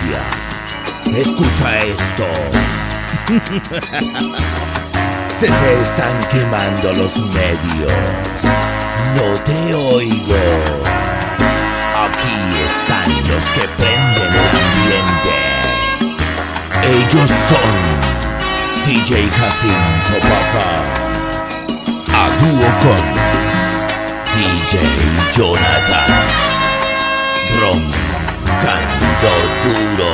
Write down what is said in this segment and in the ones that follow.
audiencia, escucha esto. Se te están quemando los medios. No te oigo. Aquí están los que prenden el ambiente. Ellos son DJ Jacinto Papá, a dúo con DJ Jonathan, roncando duro.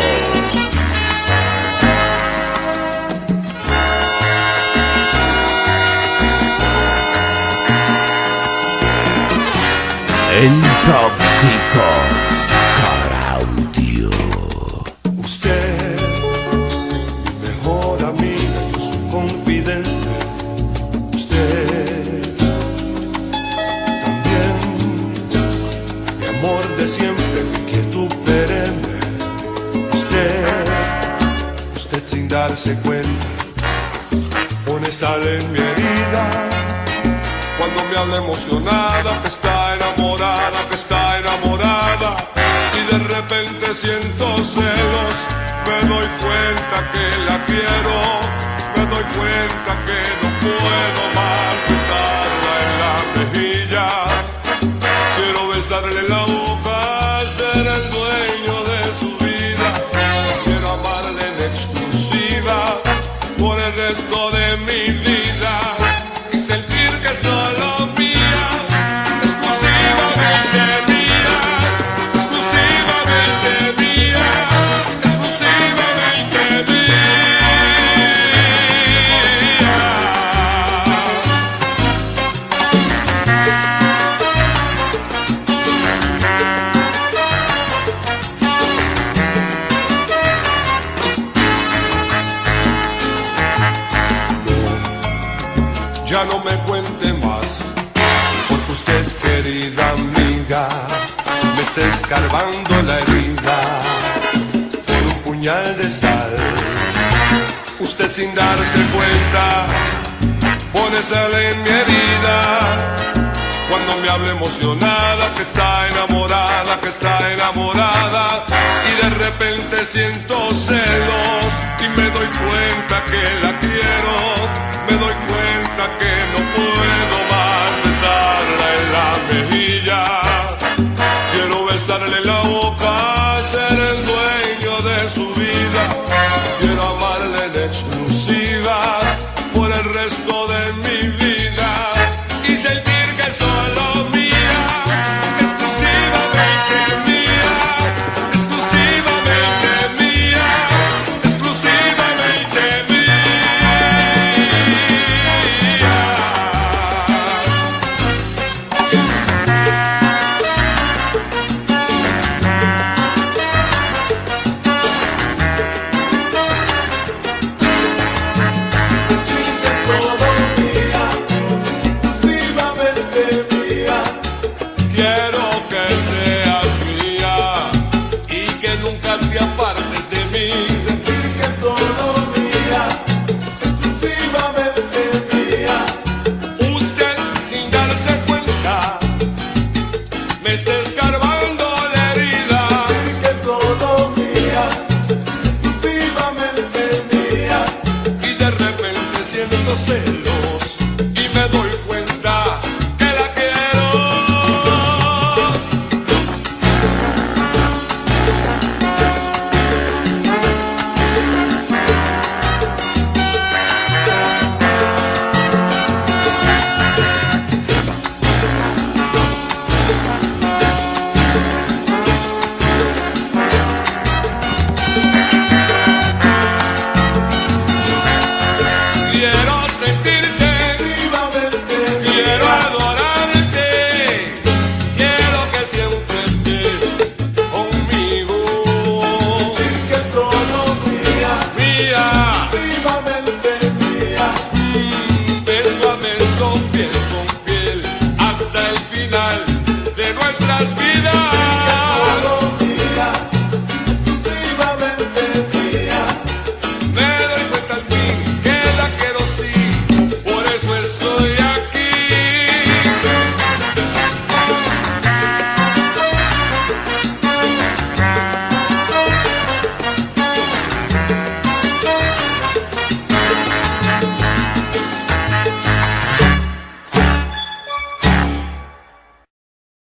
El tóxico Caraudio. Usted, mi mejor amiga, yo su confidente. Usted, también, mi amor de siempre, mi quietud perenne. Usted sin darse cuenta, pone sal en mi herida. Cuando me habla emocionada, que está enamorada, que está enamorada, y de repente siento celos, me doy cuenta que la quiero, me doy cuenta que no puedo más besarla en la mejilla, quiero besarle la boca, ser el dueño de su vida, quiero amarle en exclusiva por el resto de mi vida. Solo mía, exclusivamente mía, exclusivamente mía, exclusivamente mía. Ya no me cuente más, porque usted, querida amiga, me está escarbando la herida con un puñal de sal. Usted sin darse cuenta pone sal en mi herida. Cuando me habla emocionada, que está enamorada, que está enamorada, y de repente siento celos y me doy cuenta que la quiero, me doy cuenta que no puedo más besarla en la mejilla, quiero besarle la boca, ser el dueño de su vida, quiero amar